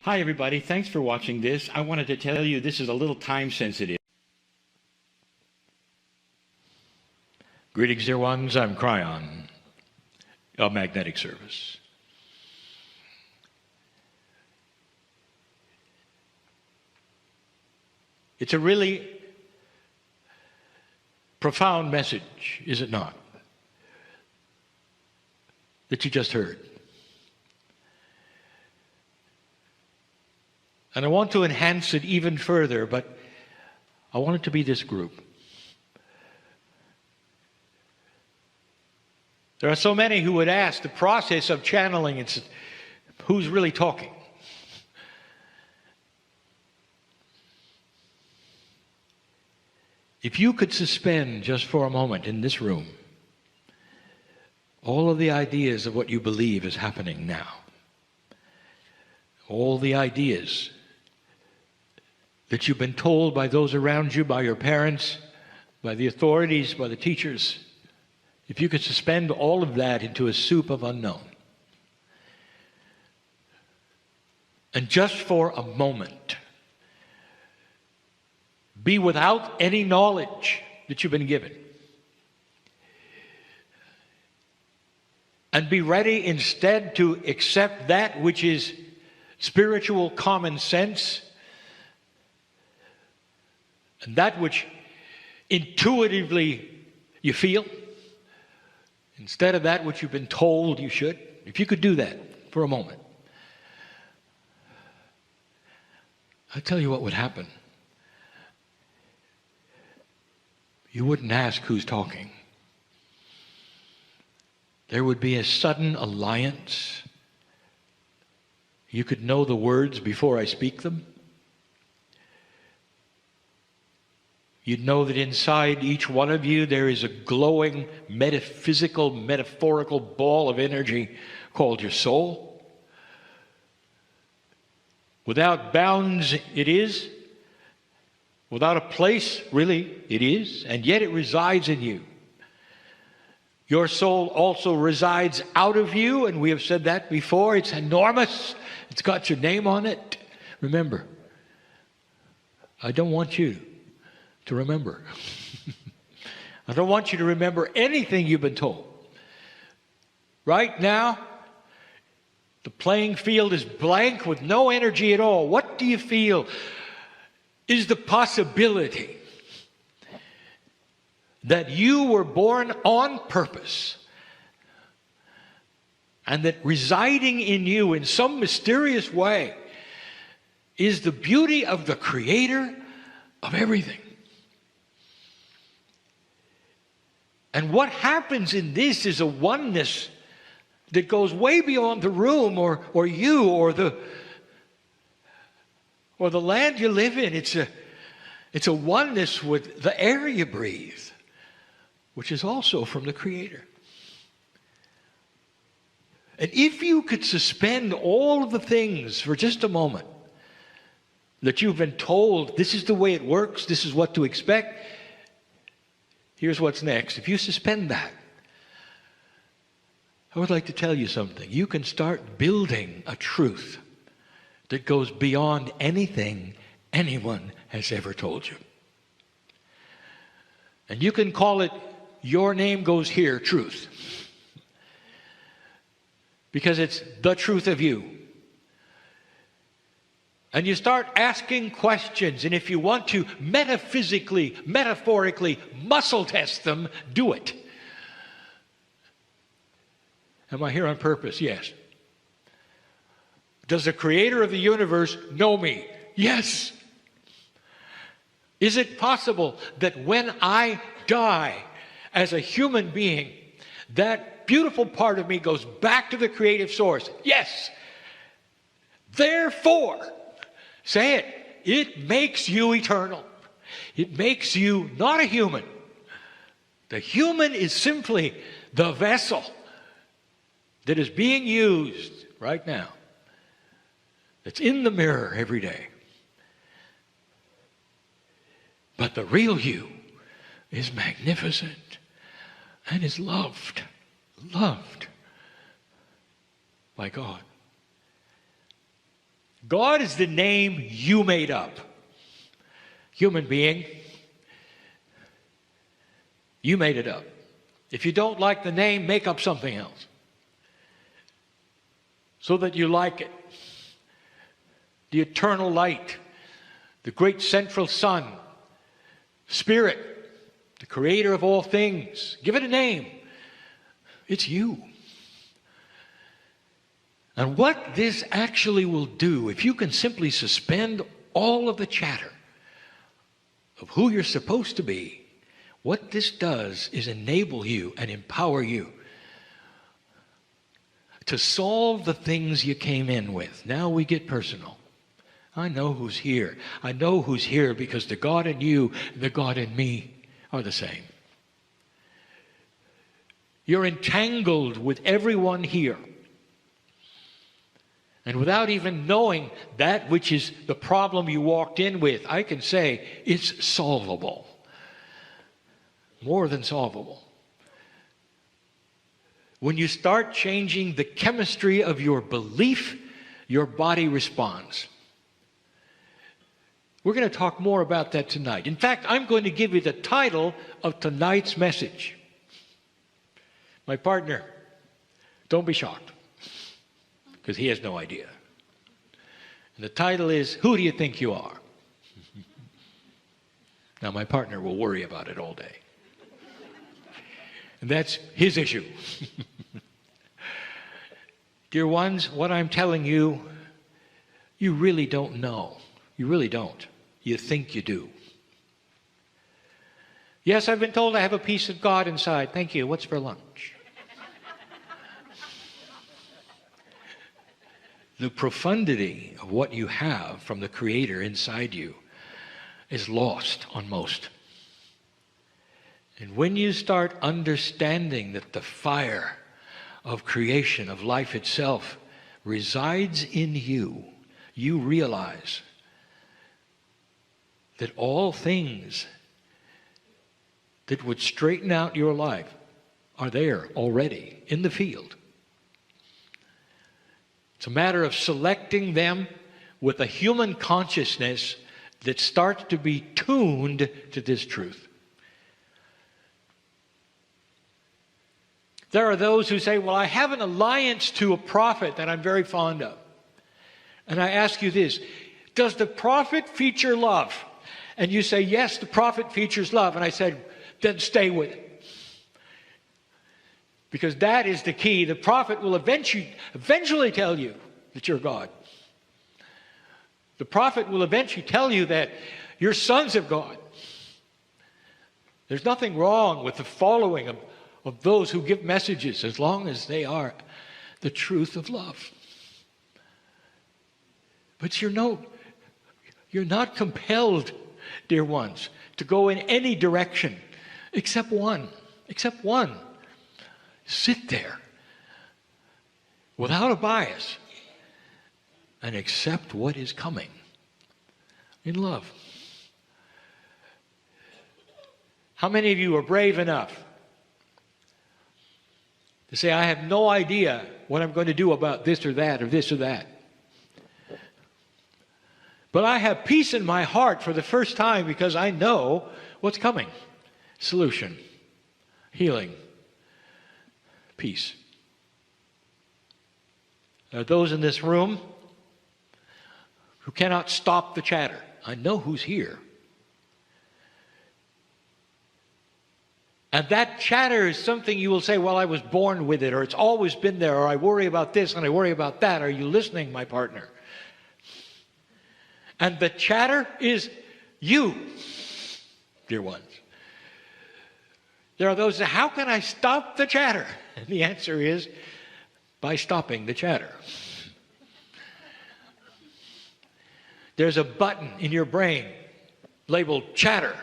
Hi everybody, thanks for watching this. I wanted to tell you this is a little time sensitive. Greetings dear ones, I'm Kryon of Magnetic Service. It's a really profound message, is it not, that you just heard. And I want to enhance it even further, but I want it to be this group. There are so many who would ask the process of channeling, it's who's really talking? If you could suspend just for a moment in this room all of the ideas of what you believe is happening now, all the ideas that you've been told by those around you, by your parents, by the authorities, by the teachers, if you could suspend all of that into a soup of unknown, and just for a moment, be without any knowledge that you've been given, and be ready instead to accept that which is spiritual common sense, and that which intuitively you feel, instead of that which you've been told you should. If you could do that for a moment, I'll tell you what would happen. You wouldn't ask who's talking. There would be a sudden alliance. You could know the words before I speak them. You'd know that inside each one of you there is a glowing, metaphysical, metaphorical ball of energy called your soul. Without bounds it is. Without a place, really, it is. And yet it resides in you. Your soul also resides out of you, and we have said that before. It's enormous. It's got your name on it. Remember, I don't want you to remember. I don't want you to remember anything you've been told. Right now, the playing field is blank with no energy at all. What do you feel is the possibility that you were born on purpose, and that residing in you in some mysterious way is the beauty of the Creator of everything? And what happens in this is a oneness that goes way beyond the room or you or the land you live in. It's a oneness with the air you breathe, which is also from the Creator. And if you could suspend all of the things for just a moment that you've been told, this is the way it works, this is what to expect, here's what's next. If you suspend that, I would like to tell you something. You can start building a truth that goes beyond anything anyone has ever told you. And you can call it, your name goes here, truth. Because it's the truth of you. And you start asking questions, and if you want to metaphysically, metaphorically muscle test them, do it. Am I here on purpose? Yes. Does the Creator of the universe know me? Yes. Is it possible that when I die as a human being, that beautiful part of me goes back to the creative source? Yes. Therefore, say it, it makes you eternal. It makes you not a human. The human is simply the vessel that is being used right now. It's in the mirror every day. But the real you is magnificent and is loved by God. God is the name you made up. Human being, you made it up. If you don't like the name, make up something else so that you like it. The eternal light, the great central sun, Spirit, the creator of all things. Give it a name. It's you. And what this actually will do, if you can simply suspend all of the chatter of who you're supposed to be, what this does is enable you and empower you to solve the things you came in with. Now we get personal. I know who's here. I know who's here because the God in you and the God in me are the same. You're entangled with everyone here. And without even knowing that which is the problem you walked in with, I can say it's solvable. More than solvable. When you start changing the chemistry of your belief, your body responds. We're going to talk more about that tonight. In fact, I'm going to give you the title of tonight's message. My partner, don't be shocked, because he has no idea. And the title is, Who Do You Think You Are? Now, my partner will worry about it all day. And that's his issue. Dear ones, what I'm telling you, you really don't know. You really don't. You think you do. Yes, I've been told I have a piece of God inside. Thank you. What's for lunch? The profundity of what you have from the Creator inside you is lost on most. And when you start understanding that the fire of creation, of life itself, resides in you, you realize that all things that would straighten out your life are there already in the field. It's a matter of selecting them with a human consciousness that starts to be tuned to this truth. There are those who say, well, I have an alliance to a prophet that I'm very fond of. And I ask you this, does the prophet feature love? And you say, yes, the prophet features love. And I said, then stay with it. Because that is the key. The prophet will eventually tell you that you're God. The prophet will eventually tell you that you're sons of God. There's nothing wrong with the following of those who give messages as long as they are the truth of love. But you're not compelled, dear ones, to go in any direction except one. Except one. Sit there without a bias and accept what is coming in love. How many of you are brave enough to say, I have no idea what I'm going to do about this or that or this or that? But I have peace in my heart for the first time because I know what's coming. Solution, healing, peace. There are those in this room who cannot stop the chatter. I know who's here. And that chatter is something you will say, well, I was born with it, or it's always been there, or I worry about this and I worry about that. Are you listening, my partner? And the chatter is you, dear ones. There are those that, how can I stop the chatter? And the answer is by stopping the chatter. There's a button in your brain labeled chatter,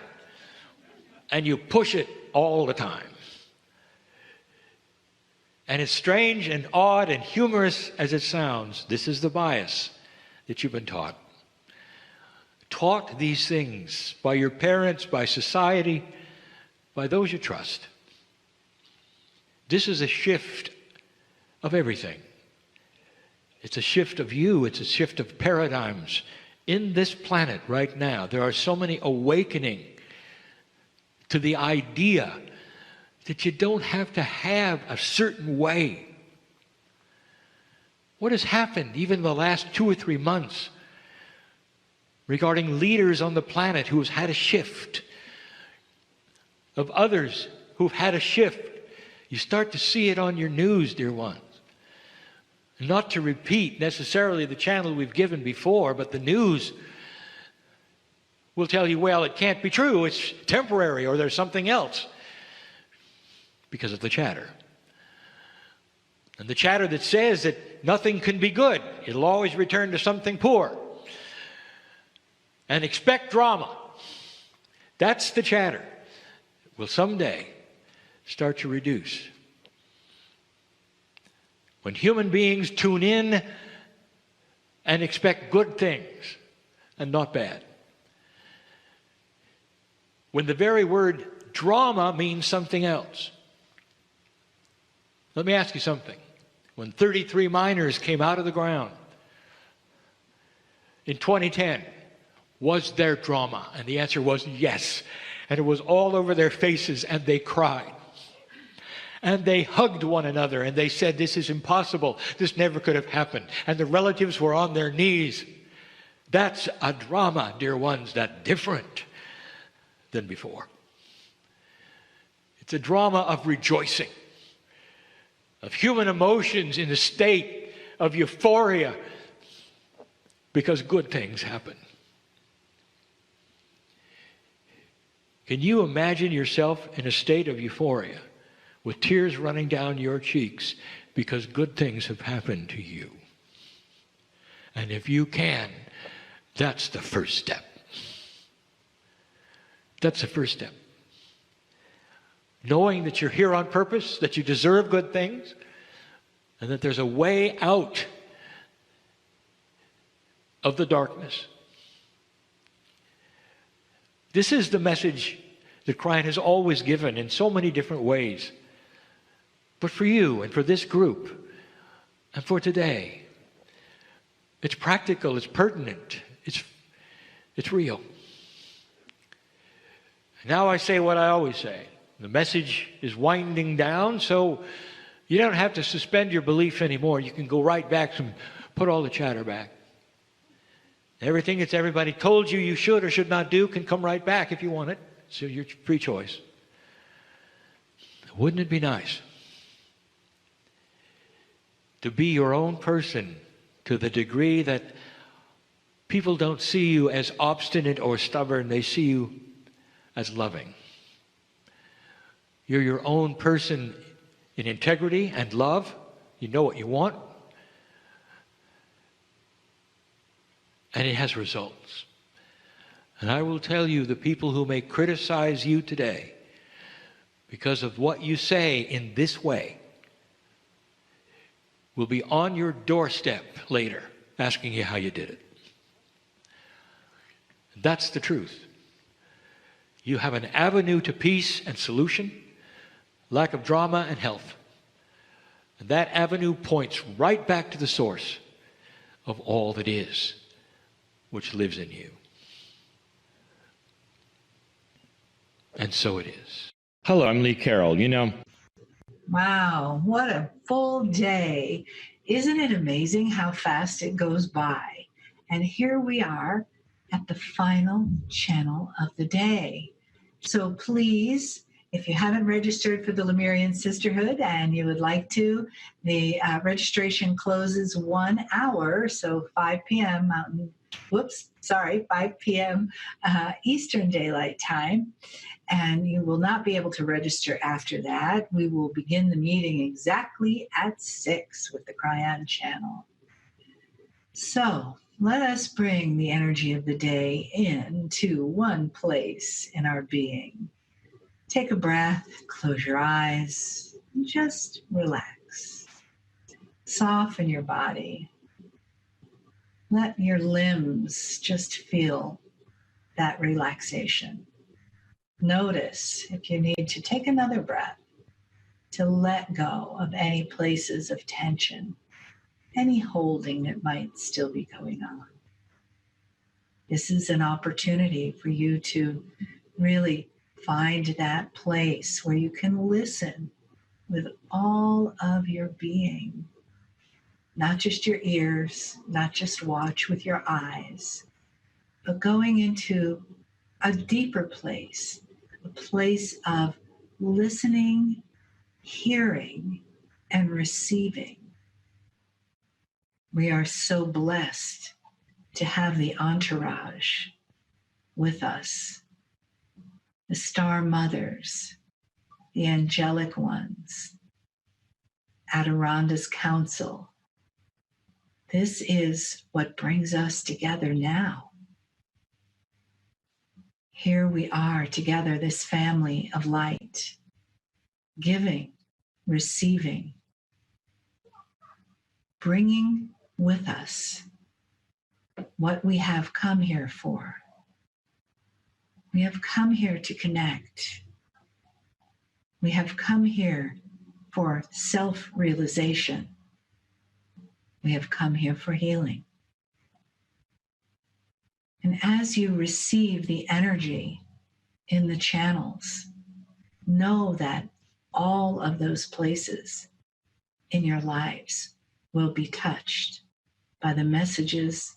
and you push it all the time. And as strange and odd and humorous as it sounds, this is the bias that you've been taught. Taught these things by your parents, by society, by those you trust. This is a shift of everything. It's a shift of you. It's a shift of paradigms. In this planet right now, there are so many awakening to the idea that you don't have to have a certain way. What has happened even in the last 2 or 3 months regarding leaders on the planet who have had a shift, of others who've had a shift? You start to see it on your news, dear ones. Not to repeat necessarily the channel we've given before, but the news will tell you, well, it can't be true, it's temporary, or there's something else, because of the chatter. And the chatter that says that nothing can be good, it'll always return to something poor. And expect drama. That's the chatter. Will someday start to reduce. When human beings tune in and expect good things and not bad. When the very word drama means something else. Let me ask you something. When 33 miners came out of the ground in 2010, was there drama? And the answer was yes. And it was all over their faces, and they cried. And they hugged one another, and they said, this is impossible. This never could have happened. And the relatives were on their knees. That's a drama, dear ones, that's different than before. It's a drama of rejoicing, of human emotions in a state of euphoria because good things happen. Can you imagine yourself in a state of euphoria with tears running down your cheeks because good things have happened to you? And if you can, that's the first step. That's the first step. Knowing that you're here on purpose, that you deserve good things, and that there's a way out of the darkness. This is the message that Kryon has always given in so many different ways. But for you and for this group and for today, it's practical, it's pertinent, it's real. Now I say what I always say. The message is winding down, so you don't have to suspend your belief anymore. You can go right back and put all the chatter back. Everything that everybody told you you should or should not do can come right back if you want it. So your free choice. Wouldn't it be nice to be your own person to the degree that people don't see you as obstinate or stubborn, they see you as loving. You're your own person in integrity and love. You know what you want. And it has results. And I will tell you, the people who may criticize you today because of what you say in this way will be on your doorstep later asking you how you did it. That's the truth. You have an avenue to peace and solution, lack of drama and health. And that avenue points right back to the source of all that is, which lives in you. And so it is. Hello, I'm Lee Carroll. Wow, what a full day. Isn't it amazing how fast it goes by? And here we are at the final channel of the day. So please, if you haven't registered for the Lemurian Sisterhood and you would like to, the registration closes 1 hour, so 5 p.m. 5 p.m. Eastern Daylight Time. And you will not be able to register after that. We will begin the meeting exactly at 6 with the Kryon channel. So let us bring the energy of the day into one place in our being. Take a breath, close your eyes, and just relax. Soften your body. Let your limbs just feel that relaxation. Notice if you need to take another breath to let go of any places of tension. any holding that might still be going on. This is an opportunity for you to really find that place where you can listen with all of your being, not just your ears, not just watch with your eyes, but going into a deeper place, a place of listening, hearing, and receiving. We are so blessed to have the entourage with us, the star mothers, the angelic ones, Adironda's council. This is what brings us together now. Here we are together, this family of light, giving, receiving, bringing with us what we have come here for. We have come here to connect. We have come here for self-realization. We have come here for healing. And as you receive the energy in the channels, know that all of those places in your lives will be touched by the messages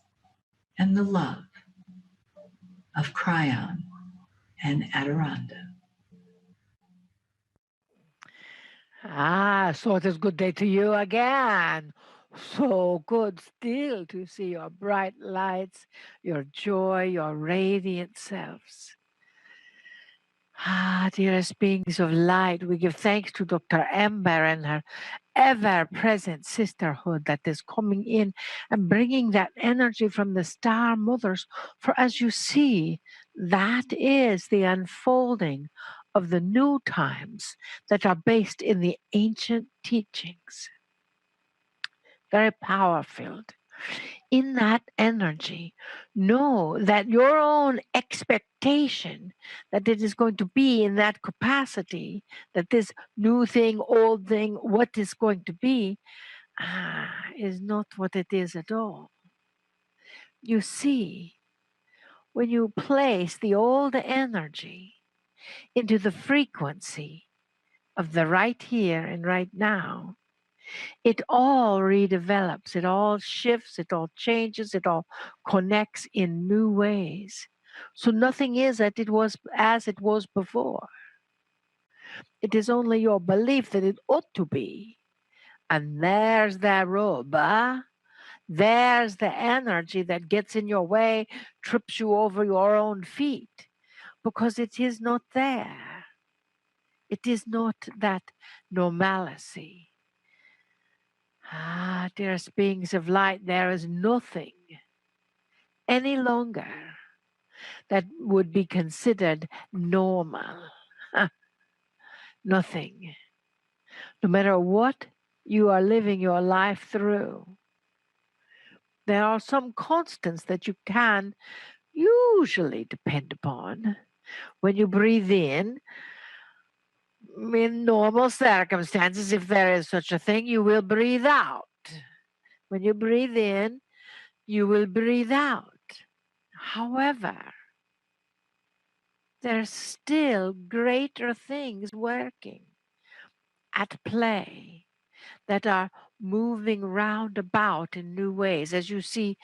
and the love of Kryon and Adironda. So it is good day to you again. So good still to see your bright lights, your joy, your radiant selves. Dearest beings of light, we give thanks to Dr. Amber and her ever-present sisterhood that is coming in and bringing that energy from the star mothers. For as you see, that is the unfolding of the new times that are based in the ancient teachings. Very power-filled. In that energy, know that your own expectation that it is going to be in that capacity, that this new thing, old thing, what is going to be, is not what it is at all. You see, when you place the old energy into the frequency of the right here and right now, it all redevelops, it all shifts, it all changes, it all connects in new ways. So nothing is as it was before. It is only your belief that it ought to be. And there's that rub, There's the energy that gets in your way, trips you over your own feet, because it is not there. It is not that normalcy. Dearest beings of light, there is nothing any longer that would be considered normal. Nothing. No matter what you are living your life through, there are some constants that you can usually depend upon. When you breathe in normal circumstances, if there is such a thing, you will breathe out. When you breathe in, you will breathe out. However, there's still greater things working at play that are moving round about in new ways. As you see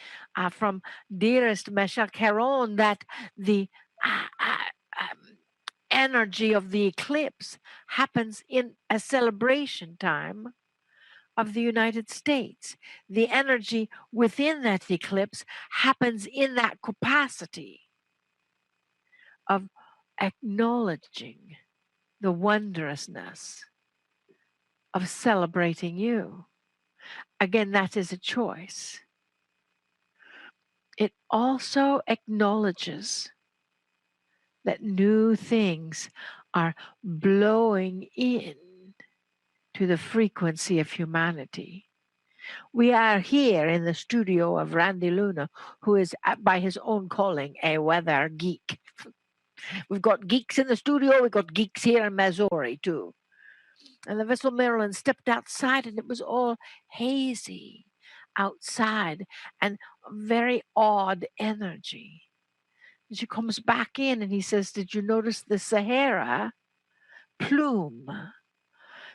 from dearest Michelle Caron, that the energy of the eclipse happens in a celebration time of the United States. The energy within that eclipse happens in that capacity of acknowledging the wondrousness of celebrating you. Again, that is a choice. It also acknowledges that new things are blowing in to the frequency of humanity. We are here in the studio of Randy Luna, who is, by his own calling, a weather geek. We've got geeks in the studio. We've got geeks here in Missouri, too. And the vessel Maryland stepped outside, and it was all hazy. outside and very odd energy. And she comes back in and he says, "Did you notice the Sahara plume?"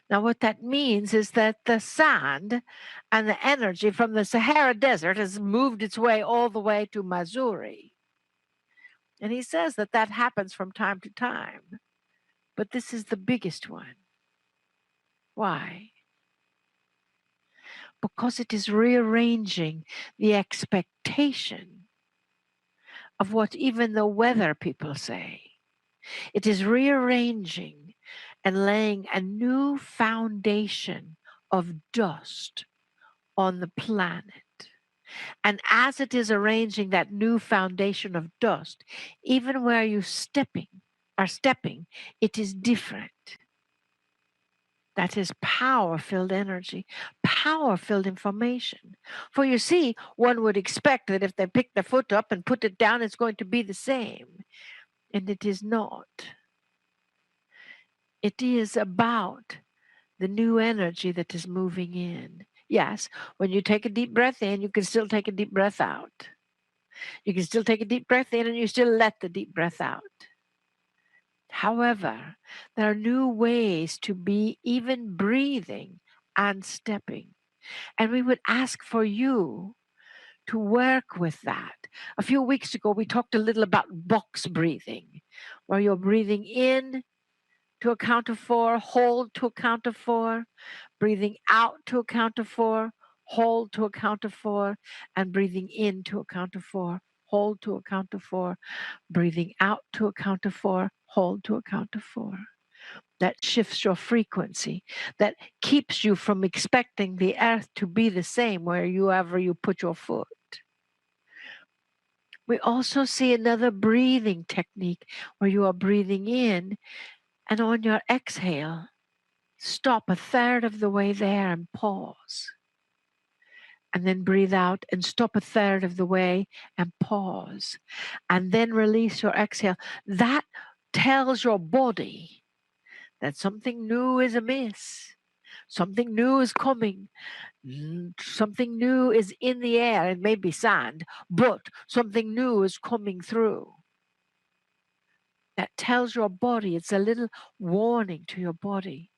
Now, what that means is that the sand and the energy from the Sahara Desert has moved its way all the way to Missouri. And he says that that happens from time to time. But this is the biggest one. Why? Because it is rearranging the expectation of what even the weather people say. It is rearranging and laying a new foundation of dust on the planet. And as it is arranging that new foundation of dust, even where you are stepping, it is different. That is power-filled energy, power-filled information. For you see, one would expect that if they pick their foot up and put it down, it's going to be the same. And it is not. It is about the new energy that is moving in. Yes, when you take a deep breath in, you can still take a deep breath out. You can still take a deep breath in and you still let the deep breath out. However, there are new ways to be even breathing and stepping. And we would ask for you to work with that. A few weeks ago, we talked a little about box breathing, where you're breathing in to a count of 4, hold to a count of 4, breathing out to a count of 4, hold to a count of 4, and breathing in to a count of 4, hold to a count of 4, breathing out to a count of 4, hold to a count of 4. That shifts your frequency, that keeps you from expecting the earth to be the same wherever you put your foot. We also see another breathing technique where you are breathing in, and on your exhale, stop a third of the way there and pause. And then breathe out and stop a third of the way and pause. And then release your exhale. That tells your body that something new is amiss. Something new is coming. Something new is in the air. It may be sand, but something new is coming through. That tells your body, it's a little warning to your body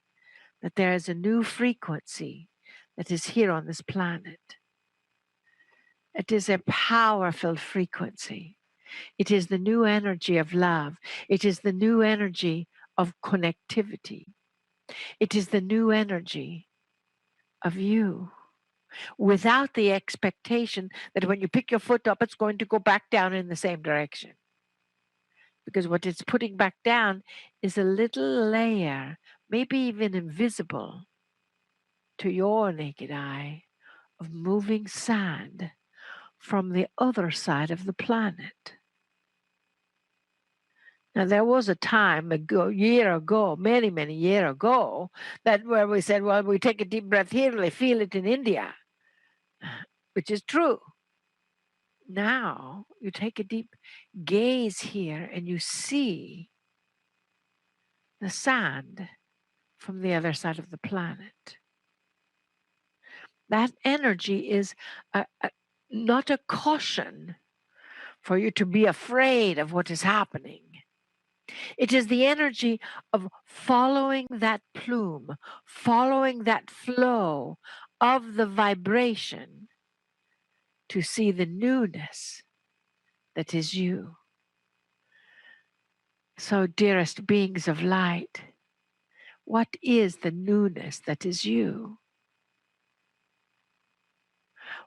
that there is a new frequency that is here on this planet. It is a power-filled frequency. It is the new energy of love. It is the new energy of connectivity. It is the new energy of you, without the expectation that when you pick your foot up, it's going to go back down in the same direction. Because what it's putting back down is a little layer, maybe even invisible to your naked eye, of moving sand from the other side of the planet. Now, there was a time year ago, many, many years ago, that where we said, well, we take a deep breath here and they feel it in India, which is true. Now, you take a deep gaze here and you see the sand from the other side of the planet. That energy is not a caution for you to be afraid of what is happening. It is the energy of following that plume, following that flow of the vibration to see the newness that is you. So, dearest beings of light, what is the newness that is you?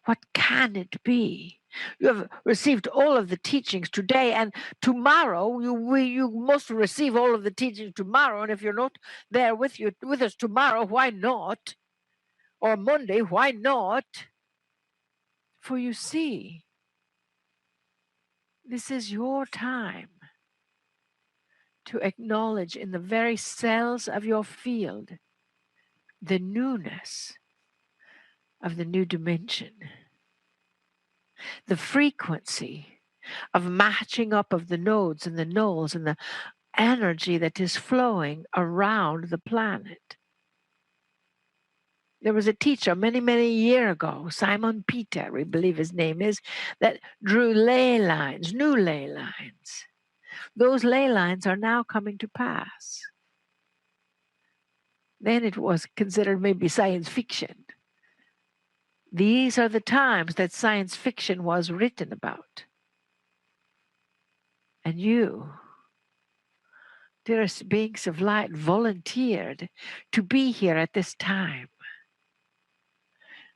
What can it be? You have received all of the teachings today, and tomorrow you must receive all of the teachings tomorrow. And if you're not there with us tomorrow, why not? Or Monday, why not? For you see, this is your time to acknowledge in the very cells of your field the newness of the new dimension, the frequency of matching up of the nodes and the nulls and the energy that is flowing around the planet. There was a teacher many, many years ago, Simon Peter, we believe his name is, that drew ley lines, new ley lines. Those ley lines are now coming to pass. Then it was considered maybe science fiction. These are the times that science fiction was written about. And you, dearest beings of light, volunteered to be here at this time.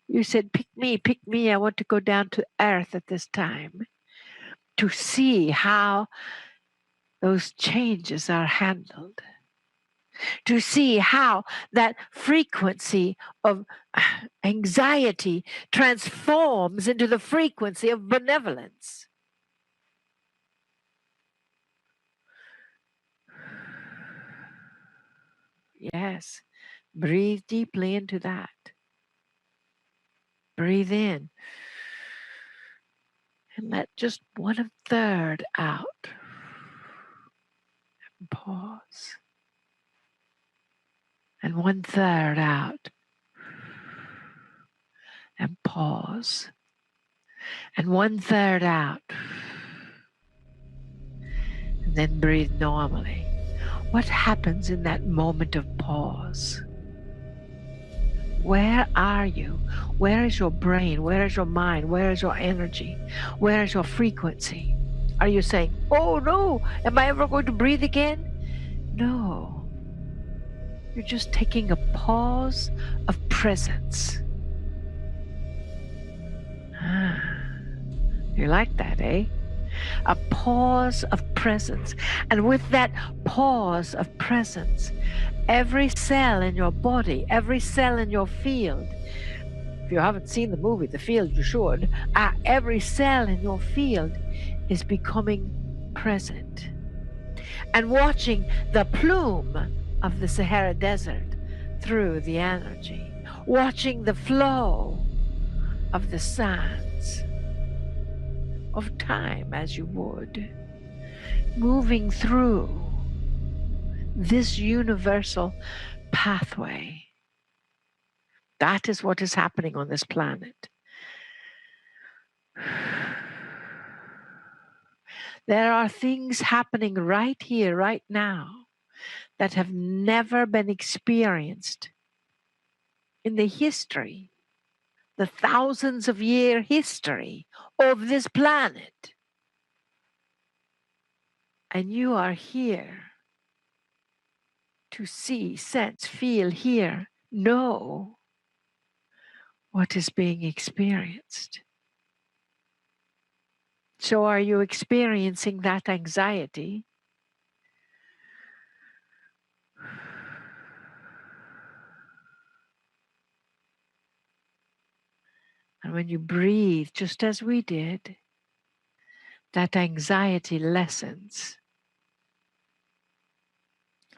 You said, pick me. I want to go down to earth at this time to see how those changes are handled, to see how that frequency of anxiety transforms into the frequency of benevolence. Yes, breathe deeply into that. Breathe in and let just 1/3 out. And pause. And 1/3 out. And pause. And 1/3 out. And then breathe normally. What happens in that moment of pause? Where are you? Where is your brain? Where is your mind? Where is your energy? Where is your frequency? Are you saying, oh no, am I ever going to breathe again? No. You're just taking a pause of presence. You like that, eh? A pause of presence. And with that pause of presence, every cell in your body, every cell in your field, if you haven't seen the movie The Field, you should, every cell in your field is becoming present. And watching the plume of the Sahara Desert through the energy, watching the flow of the sands of time as you would, moving through this universal pathway. That is what is happening on this planet. There are things happening right here, right now, that have never been experienced in the history, the thousands of year history of this planet. And you are here to see, sense, feel, hear, know what is being experienced. So are you experiencing that anxiety? And when you breathe, just as we did, that anxiety lessens.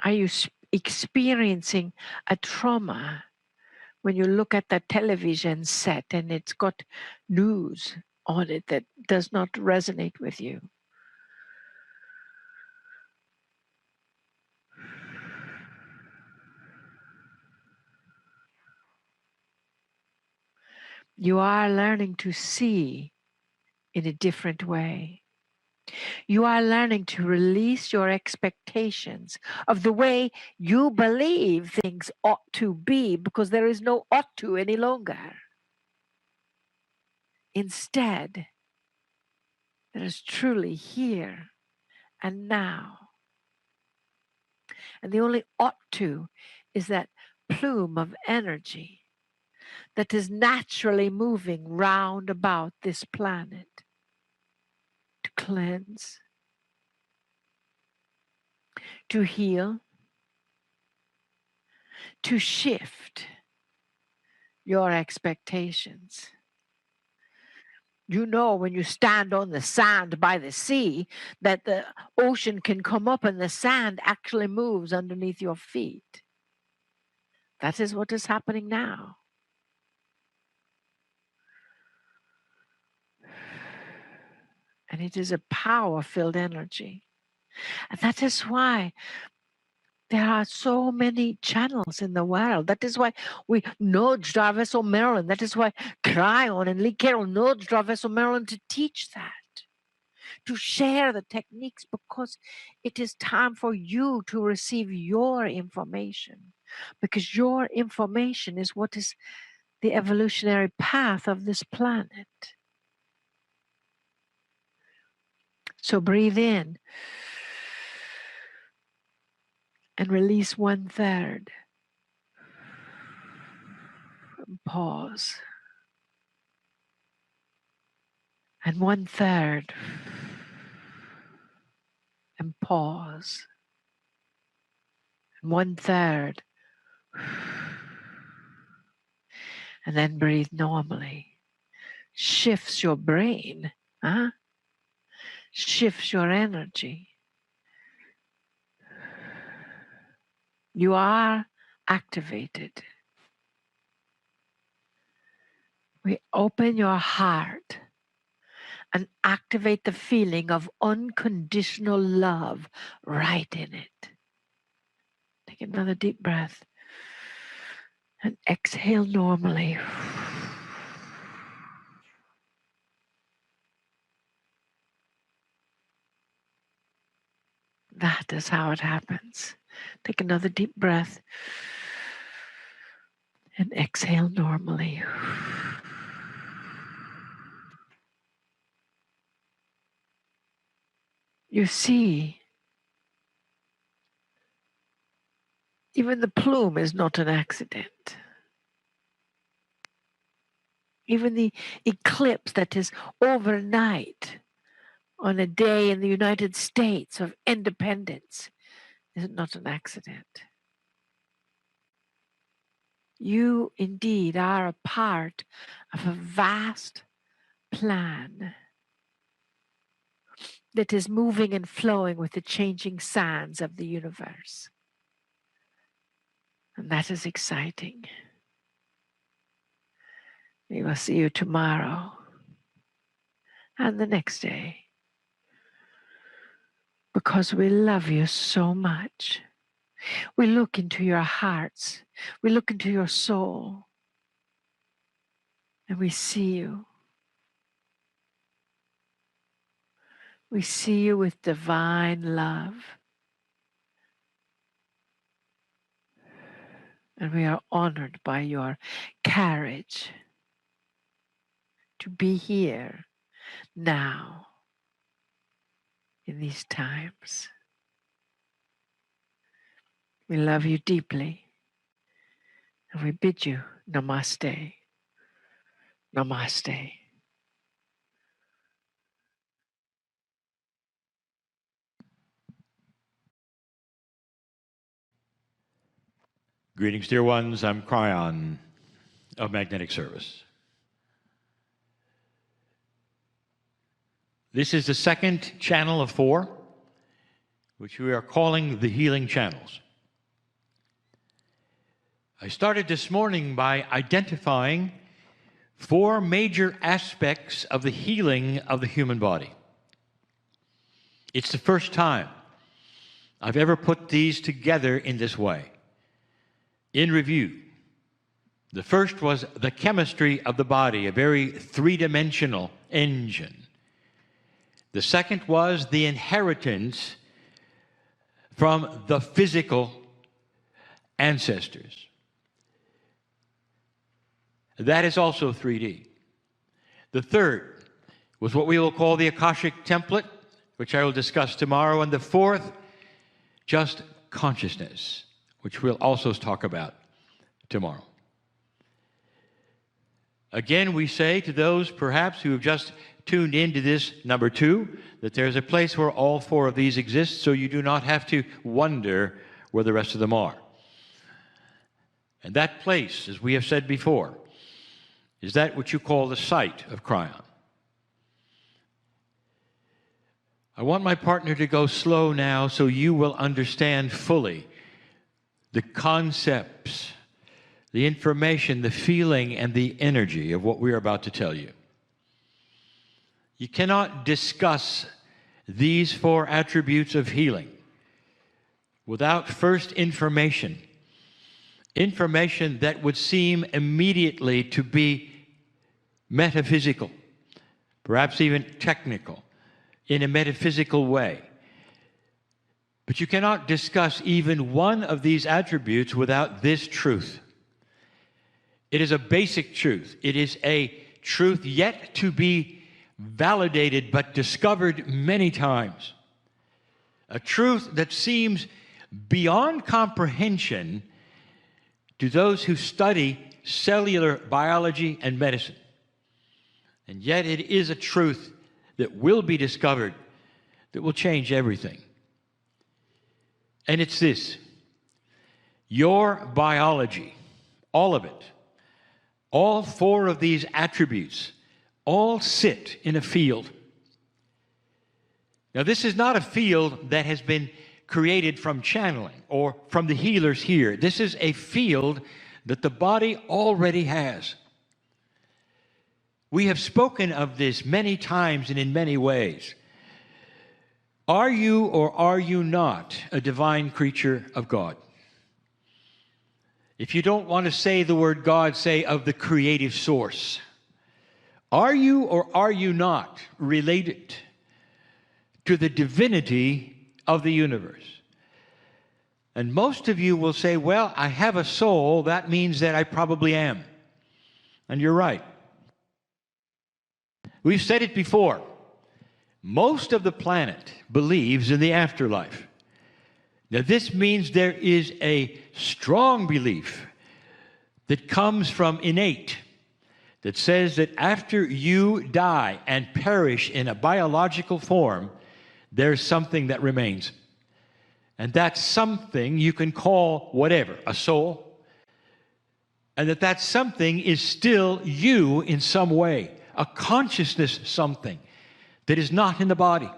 Are you experiencing a trauma when you look at the television set and it's got news on it that does not resonate with you? You are learning to see in a different way. You are learning to release your expectations of the way you believe things ought to be, because there is no ought to any longer. Instead, there is truly here and now. And the only ought to is that plume of energy that is naturally moving round about this planet to cleanse, to heal, to shift your expectations. You know, when you stand on the sand by the sea, that the ocean can come up and the sand actually moves underneath your feet. That is what is happening now. And it is a power-filled energy. And that is why There are so many channels in the world. That is why we nudged our vessel Marilyn. That is why Kryon and Lee Carroll nudged our vessel Marilyn to teach that, to share the techniques, because it is time for you to receive your information, because your information is what is the evolutionary path of this planet. So breathe in and release 1/3. Pause. And 1/3. And pause. And 1/3. And then breathe normally. Shifts your brain. Shifts your energy. You are activated. We open your heart and activate the feeling of unconditional love right in it. Take another deep breath and exhale normally. That is how it happens. Take another deep breath and exhale normally. You see, even the plume is not an accident. Even the eclipse that is overnight on a day in the United States of independence is not an accident. You indeed are a part of a vast plan that is moving and flowing with the changing sands of the universe. And that is exciting. We will see you tomorrow and the next day, because we love you so much. We look into your hearts. We look into your soul. And we see you. We see you with divine love. And we are honored by your courage to be here now in these times. We love you deeply. And we bid you namaste. Namaste. Greetings, dear ones. I'm Kryon of Magnetic Service. This is the second channel of 4, which we are calling the Healing Channels. I started this morning by identifying 4 major aspects of the healing of the human body. It's the first time I've ever put these together in this way. In review, the first was the chemistry of the body, a very 3-dimensional engine. The second was the inheritance from the physical ancestors. That is also 3D. The third was what we will call the Akashic template, which I will discuss tomorrow. And the fourth, just consciousness, which we'll also talk about tomorrow. Again, we say to those perhaps who have just tuned into this number 2, that there's a place where all 4 of these exist, so you do not have to wonder where the rest of them are. And that place, as we have said before, is that which you call the site of Kryon. I want my partner to go slow now so you will understand fully the concepts, the information, the feeling, and the energy of what we are about to tell you. You cannot discuss these 4 attributes of healing without first information, information that would seem immediately to be metaphysical, perhaps even technical, in a metaphysical way. But you cannot discuss even one of these attributes without this truth. It is a basic truth. It is a truth yet to be validated but discovered many times. A truth that seems beyond comprehension to those who study cellular biology and medicine. And yet it is a truth that will be discovered that will change everything. And it's this: your biology, all of it, all four of these attributes, all sit in a field. Now, this is not a field that has been created from channeling or from the healers here. This is a field that the body already has. We have spoken of this many times and in many ways. Are you or are you not a divine creature of God? If you don't want to say the word God, say of the creative source. Are you or are you not related to the divinity of the universe? And most of you will say, well, I have a soul. That means that I probably am. And you're right. We've said it before. Most of the planet believes in the afterlife. Now, this means there is a strong belief that comes from innate, that says that after you die and perish in a biological form, there's something that remains. And that something you can call whatever, a soul, and that something is still you in some way, a consciousness something that is not in the body.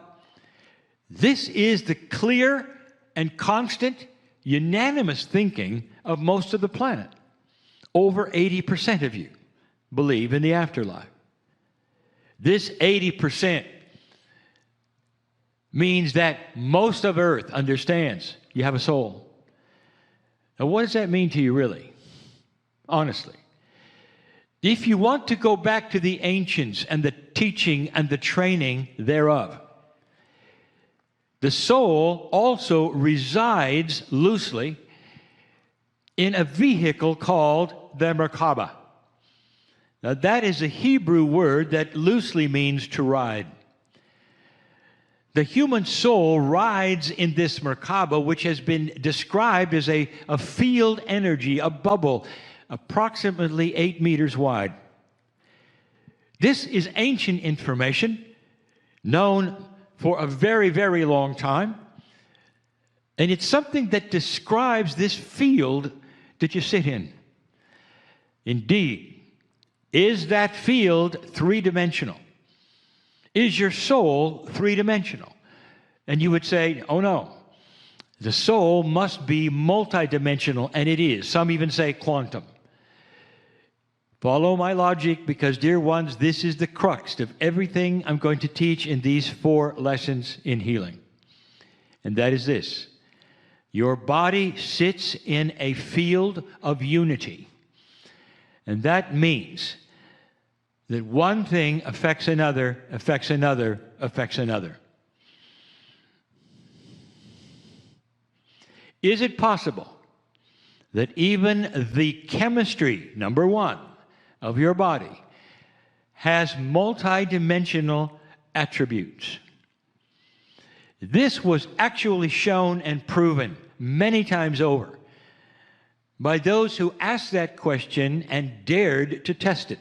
This is the clear and constant, unanimous thinking of most of the planet. Over 80% of you believe in the afterlife. This 80% means that most of Earth understands you have a soul. Now, what does that mean to you, really? Honestly. If you want to go back to the ancients and the teaching and the training thereof, the soul also resides loosely in a vehicle called the Merkaba. Now, that is a Hebrew word that loosely means to ride. The human soul rides in this Merkaba, which has been described as a field energy, a bubble, approximately 8 meters wide. This is ancient information, known for a very, very long time. And it's something that describes this field that you sit in. Indeed, is that field three-dimensional? Is your soul three-dimensional? And you would say, oh no, the soul must be multidimensional, and it is. Some even say quantum. Follow my logic, because, dear ones, this is the crux of everything I'm going to teach in these 4 lessons in healing. And that is this: your body sits in a field of unity. And that means that one thing affects another, affects another, affects another. Is it possible that even the chemistry, number 1, of your body has multidimensional attributes? This was actually shown and proven many times over by those who asked that question and dared to test it.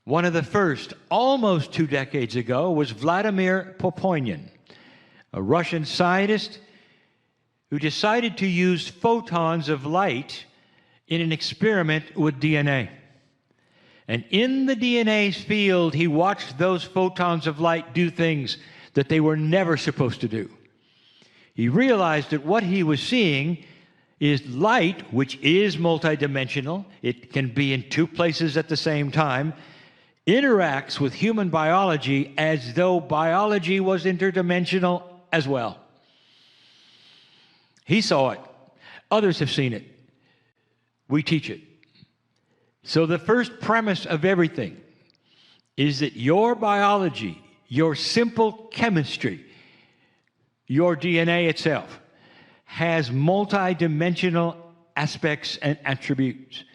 One of the first, almost 2 decades ago, was Vladimir Poponin, a Russian scientist who decided to use photons of light in an experiment with DNA. And in the DNA's field, he watched those photons of light do things that they were never supposed to do. He realized that what he was seeing is light, which is multidimensional. It can be in 2 places at the same time, interacts with human biology as though biology was interdimensional as well. He saw it. Others have seen it. We teach it. So the first premise of everything is that your biology, your simple chemistry, your DNA itself, has multidimensional aspects and attributes.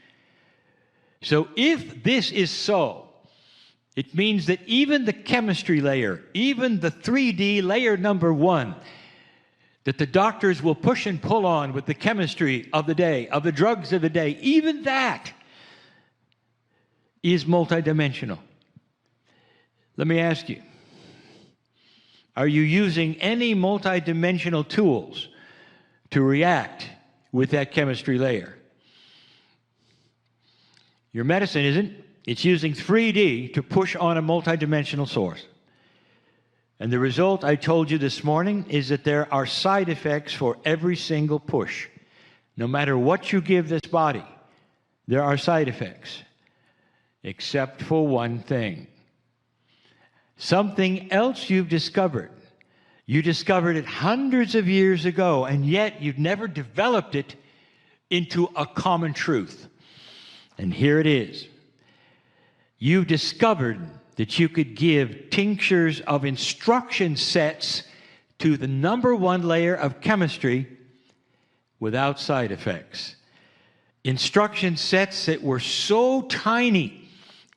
So if this is so, it means that even the chemistry layer, even the 3D layer number 1, that the doctors will push and pull on with the chemistry of the day, of the drugs of the day, even that is multidimensional. Let me ask you, are you using any multidimensional tools to react with that chemistry layer? Your medicine isn't. It's using 3D to push on a multidimensional source. And the result I told you this morning is that there are side effects for every single push. No matter what you give this body, there are side effects, except for one thing. Something else you've discovered. You discovered it hundreds of years ago, and yet you've never developed it into a common truth. And here it is. You've discovered that you could give tinctures of instruction sets to the number 1 layer of chemistry without side effects. Instruction sets that were so tiny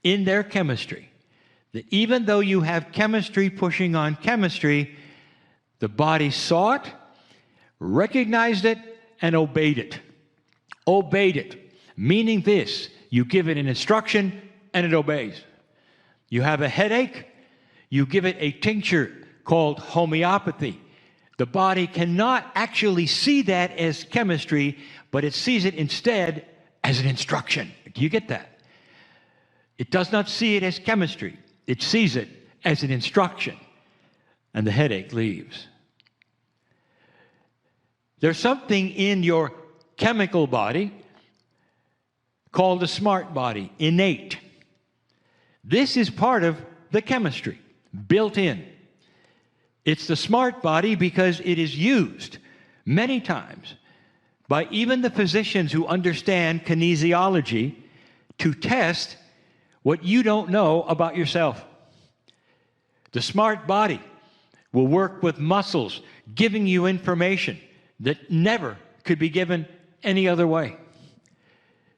in their chemistry that even though you have chemistry pushing on chemistry, the body saw it, recognized it, and obeyed it. Obeyed it, meaning this: you give it an instruction and it obeys. You have a headache, you give it a tincture called homeopathy. The body cannot actually see that as chemistry, but it sees it instead as an instruction. Do you get that? It does not see it as chemistry. It sees it as an instruction, and the headache leaves. There's something in your chemical body called the smart body, innate. This is part of the chemistry, built in. It's the smart body because it is used many times by even the physicians who understand kinesiology to test what you don't know about yourself. The smart body will work with muscles, giving you information that never could be given any other way.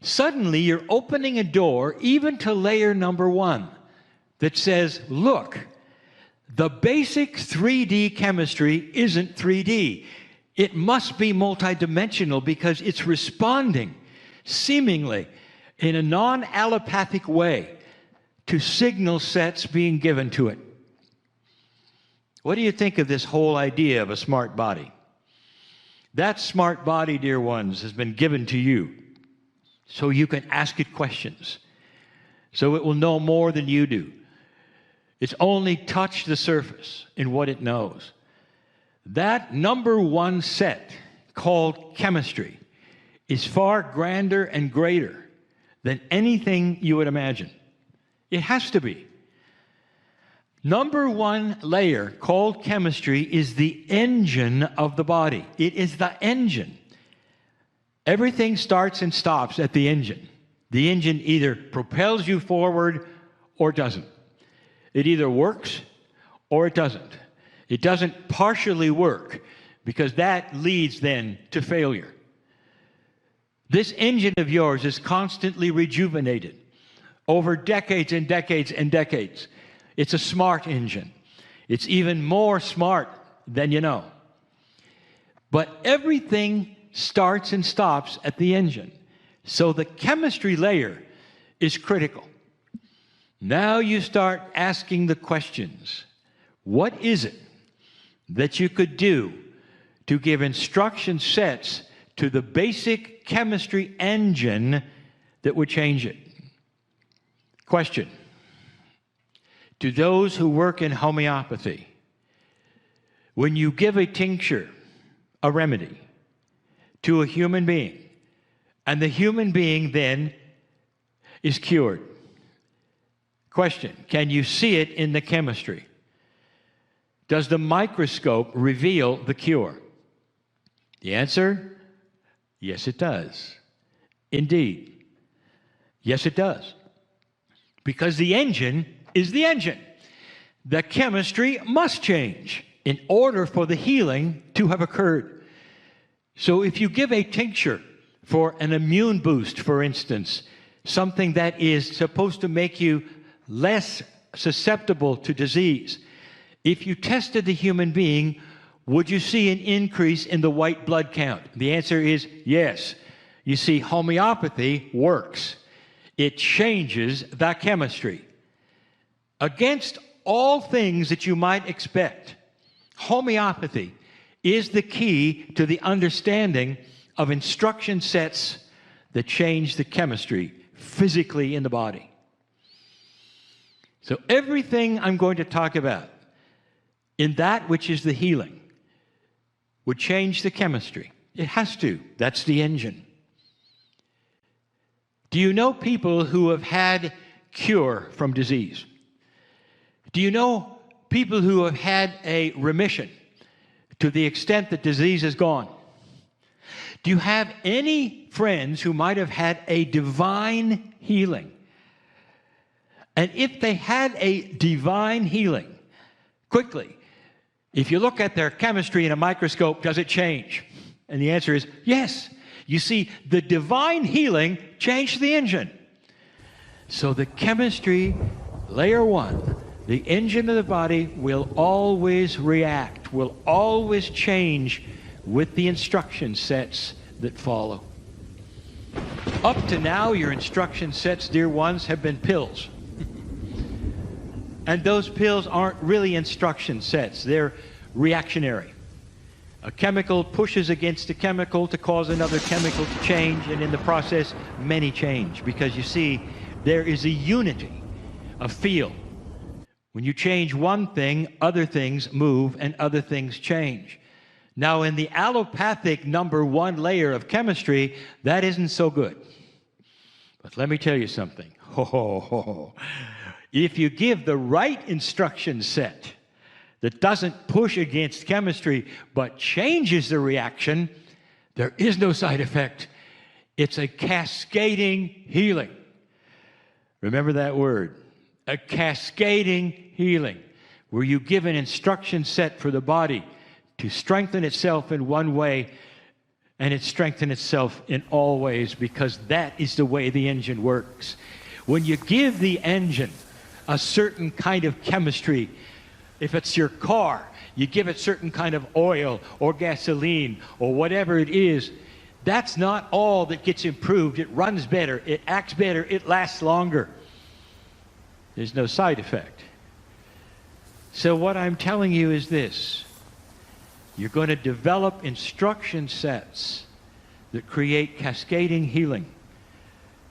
Suddenly, you're opening a door even to layer number 1 that says, look, the basic 3D chemistry isn't 3D. It must be multidimensional because it's responding seemingly in a non-allopathic way to signal sets being given to it. What do you think of this whole idea of a smart body? That smart body, dear ones, has been given to you so you can ask it questions, so it will know more than you do. It's only touched the surface in what it knows. That number 1 set, called chemistry, is far grander and greater than anything you would imagine. It has to be. Number 1 layer, called chemistry, is the engine of the body. It is the engine. Everything starts and stops at the engine. The engine either propels you forward or doesn't. It either works or it doesn't. It doesn't partially work because that leads then to failure. This engine of yours is constantly rejuvenated over decades and decades and decades. It's a smart engine. It's even more smart than you know. But everything starts and stops at the engine. So the chemistry layer is critical. Now you start asking the questions. What is it that you could do to give instruction sets to the basic chemistry engine that would change it? Question. To those who work in homeopathy, when you give a tincture, a remedy, to a human being, and the human being then is cured. Question, can you see it in the chemistry? Does the microscope reveal the cure? The answer, yes, it does. Indeed. Yes, it does. Because the engine is the engine. The chemistry must change in order for the healing to have occurred. So if you give a tincture for an immune boost, for instance, something that is supposed to make you less susceptible to disease, if you tested the human being, would you see an increase in the white blood count? The answer is yes. You see, homeopathy works. It changes the chemistry. Against all things that you might expect, homeopathy is the key to the understanding of instruction sets that change the chemistry physically in the body. So everything I'm going to talk about in that which is the healing would change the chemistry. It has to. That's the engine. Do you know people who have had cure from disease? Do you know people who have had a remission to the extent that disease is gone? Do you have any friends who might have had a divine healing? And if they had a divine healing, quickly, if you look at their chemistry in a microscope, does it change? And the answer is yes. You see, the divine healing changed the engine. So the chemistry, layer one, the engine of the body will always react, will always change with the instruction sets that follow. Up to now, your instruction sets, dear ones, have been pills. And those pills aren't really instruction sets. They're reactionary. A chemical pushes against a chemical to cause another chemical to change, and in the process, many change. Because you see, there is a unity of field. When you change one thing, other things move and other things change. Now, in the allopathic number one layer of chemistry, that isn't so good. But let me tell you something. If you give the right instruction set that doesn't push against chemistry but changes the reaction, there is no side effect. It's a cascading healing. Remember that word. A cascading healing, where you give an instruction set for the body to strengthen itself in one way, and it strengthens itself in all ways, because that is the way the engine works. When you give the engine a certain kind of chemistry, if it's your car, you give it certain kind of oil or gasoline or whatever it is, that's not all that gets improved. It runs better, it acts better, it lasts longer. There's no side effect. So what I'm telling you is this. You're going to develop instruction sets that create cascading healing,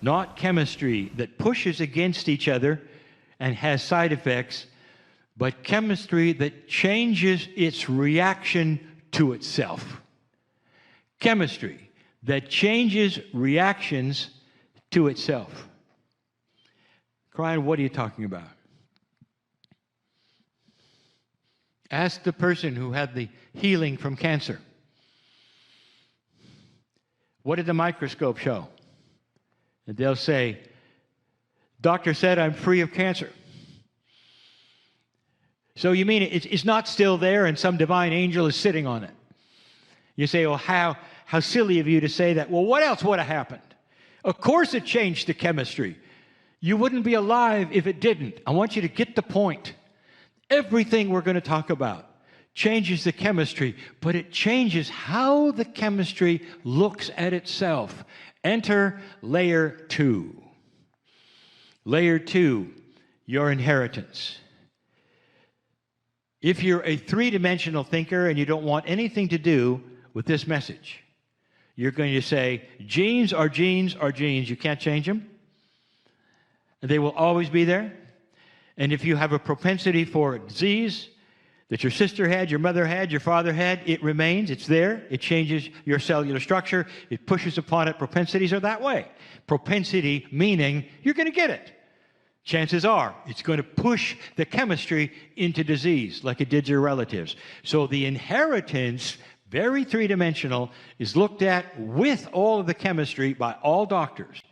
not chemistry that pushes against each other and has side effects, but chemistry that changes its reaction to itself. Chemistry that changes reactions to itself. Kryon, what are you talking about? Ask the person who had the healing from cancer. What did the microscope show? And they'll say, doctor said I'm free of cancer. So you mean it's not still there and some divine angel is sitting on it? You say, oh, how silly of you to say that. Well, what else would have happened? Of course it changed the chemistry. You wouldn't be alive if it didn't. I want you to get the point. Everything we're going to talk about changes the chemistry, but it changes how the chemistry looks at itself. Enter layer two. Layer two, your inheritance. If you're a three-dimensional thinker and you don't want anything to do with this message, you're going to say, genes are genes are genes. You can't change them. They will always be there. And if you have a propensity for disease that your sister had, your mother had, your father had, it remains. It's there. It changes your cellular structure. It pushes upon it. Propensities are that way. Propensity meaning you're going to get it. Chances are it's going to push the chemistry into disease like it did your relatives. So the inheritance very three-dimensional, is looked at with all of the chemistry by all doctors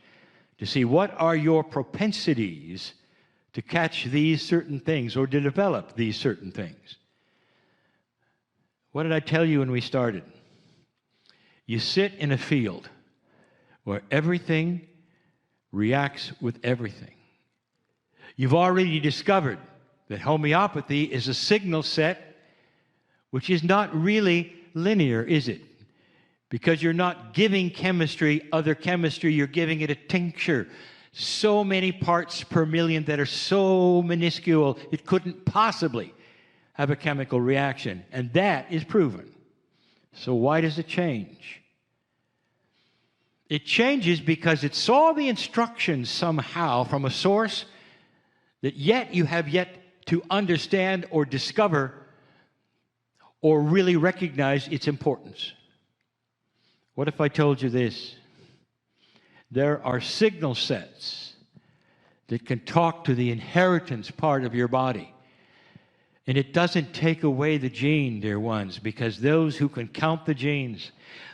to see what are your propensities to catch these certain things or to develop these certain things. What did I tell you when we started? You sit in a field where everything reacts with everything. You've already discovered that homeopathy is a signal set which is not really linear, is it? Because you're not giving chemistry other chemistry, you're giving it a tincture. So many parts per million that are so minuscule, it couldn't possibly have a chemical reaction. And that is proven. So why does it change? It changes because it saw the instructions somehow from a source that yet you have yet to understand or discover or really recognize its importance. What if I told you this? There are signal sets that can talk to the inheritance part of your body. And it doesn't take away the gene, dear ones, because those who can count the genes,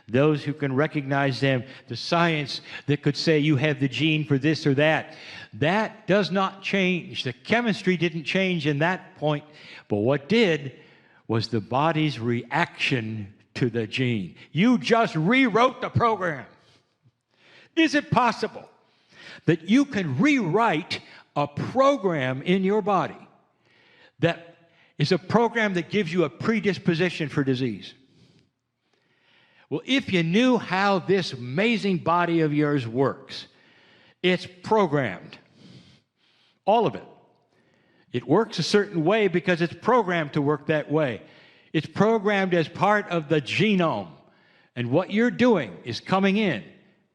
those who can recognize them, the science that could say you have the gene for this or that, that does not change. The chemistry didn't change in that point, but what did was the body's reaction to the gene. You just rewrote the program. Is it possible that you can rewrite a program in your body that is a program that gives you a predisposition for disease? Well, if you knew how this amazing body of yours works, it's programmed. All of it. It works a certain way because it's programmed to work that way. It's programmed as part of the genome. And what you're doing is coming in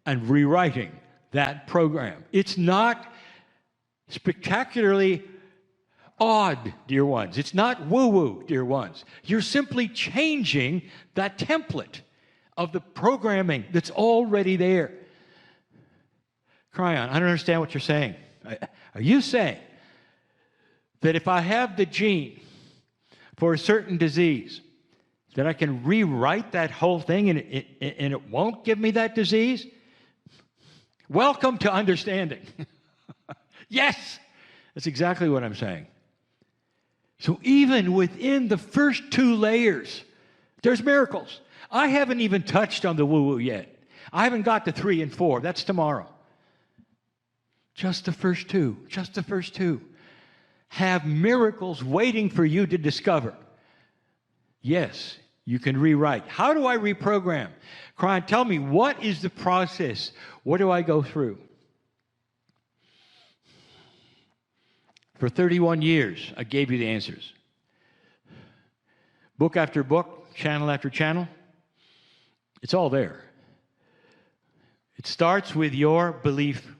and rewriting that program. It's not spectacularly odd, dear ones. It's not woo-woo, dear ones. You're simply changing that template of the programming that's already there. Kryon, I don't understand what you're saying. Are you saying that if I have the gene for a certain disease, that I can rewrite that whole thing and it won't give me that disease? Welcome to understanding. Yes, that's exactly what I'm saying. So even within the first two layers, there's miracles. I haven't even touched on the woo-woo yet. I haven't got to 3 and 4. That's tomorrow. Just the first two. Just the first two. Have miracles waiting for you to discover. Yes, you can rewrite. How do I reprogram? Kryon, tell me, what is the process? What do I go through? For 31 years, I gave you the answers. Book after book, channel after channel. It's all there. It starts with your belief.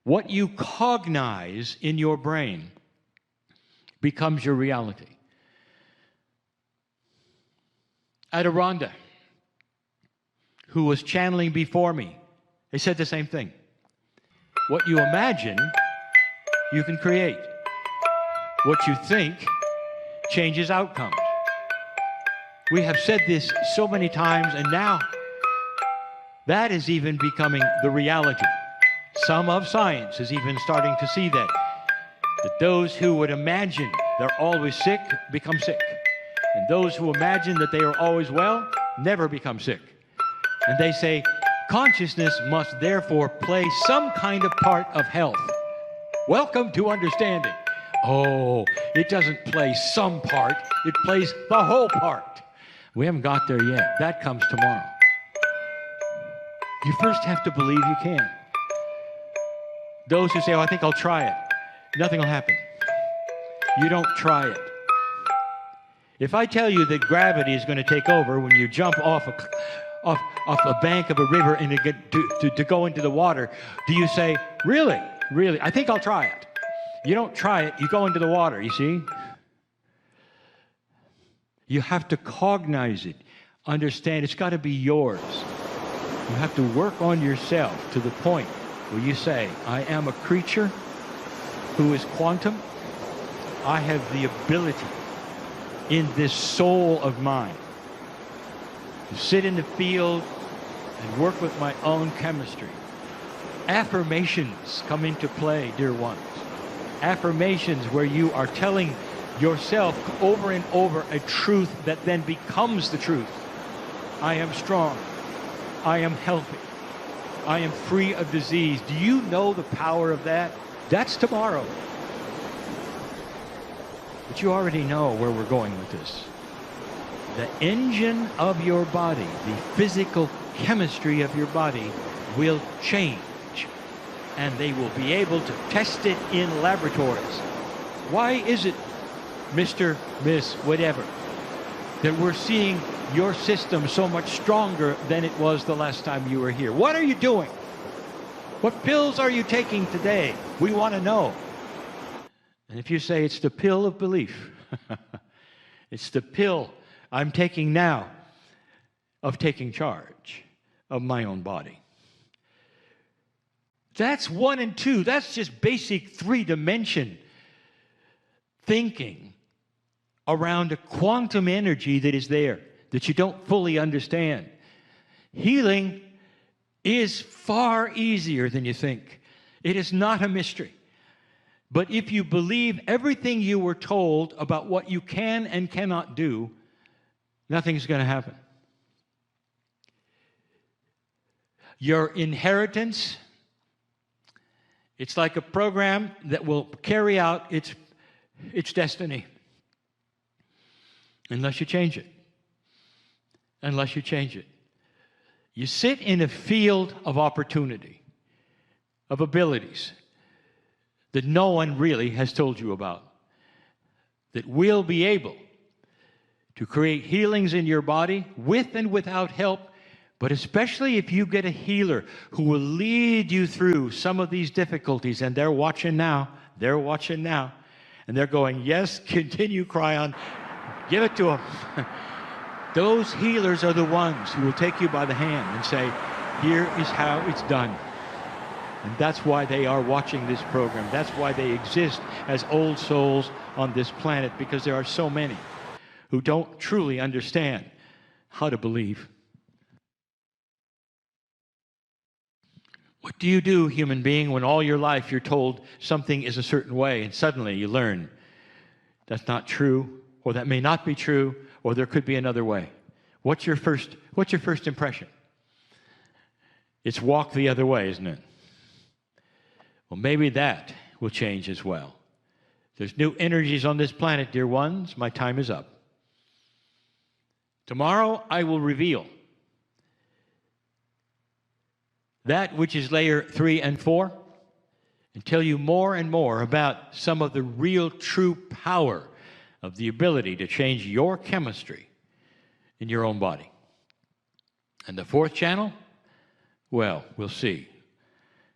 What you cognize in your brain becomes your reality. Adironda, who was channeling before me, they said the same thing. What you imagine, you can create. What you think changes outcomes. We have said this so many times, and now that is even becoming the reality. Some of science is even starting to see that those who would imagine they're always sick become sick. And those who imagine that they are always well never become sick. And they say consciousness must therefore play some kind of part of health. Welcome to understanding. Oh, it doesn't play some part, it plays the whole part. We haven't got there yet. That comes tomorrow. You first have to believe you can. Those who say, oh, I think I'll try it, nothing will happen. You don't try it. If I tell you that gravity is going to take over when you jump off a bank of a river and to go into the water, do you say, really? Really? I think I'll try it. You don't try it, you go into the water, you see? You have to cognize it, understand it's got to be yours. You have to work on yourself to the point where you say, I am a creature who is quantum. I have the ability in this soul of mine to sit in the field and work with my own chemistry. Affirmations come into play, dear ones. Affirmations where you are telling yourself over and over a truth that then becomes the truth. I am strong. I am healthy. I am free of disease. Do you know the power of that? That's tomorrow. But you already know where we're going with this. The engine of your body, the physical chemistry of your body will change. And they will be able to test it in laboratories. Why is it, Mr., Miss, whatever, that we're seeing your system so much stronger than it was the last time you were here? What are you doing? What pills are you taking today? We want to know. And if you say it's the pill of belief, it's the pill I'm taking now of taking charge of my own body. That's 1 and 2. That's just basic 3-dimension thinking around a quantum energy that is there, that you don't fully understand. Healing is far easier than you think. It is not a mystery. But if you believe everything you were told about what you can and cannot do, nothing's going to happen. Your inheritance, it's like a program that will carry out its destiny. Unless you change it. Unless you change it. You sit in a field of opportunity, of abilities that no one really has told you about, that will be able to create healings in your body with and without help, but especially if you get a healer who will lead you through some of these difficulties. And they're watching now. They're watching now. And they're going, yes, continue, Kryon. Give it to them. Those healers are the ones who will take you by the hand and say, here is how it's done. And that's why they are watching this program. That's why they exist as old souls on this planet, because there are so many who don't truly understand how to believe. What do you do, human being, when all your life you're told something is a certain way and suddenly you learn that's not true, or that may not be true, or there could be another way? What's your first impression? It's walk the other way, isn't it? Well, maybe that will change as well. There's new energies on this planet, dear ones. My time is up. Tomorrow I will reveal that which is layer 3 and 4 and tell you more and more about some of the real true power of the ability to change your chemistry in your own body. And the 4th channel, well, we'll see.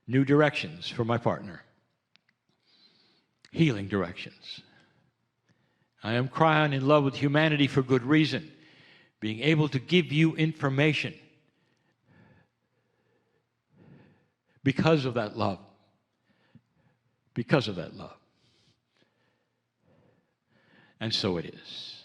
New directions for my partner. Healing directions. I am Kryon, in love with humanity for good reason. Being able to give you information because of that love. Because of that love. And so it is.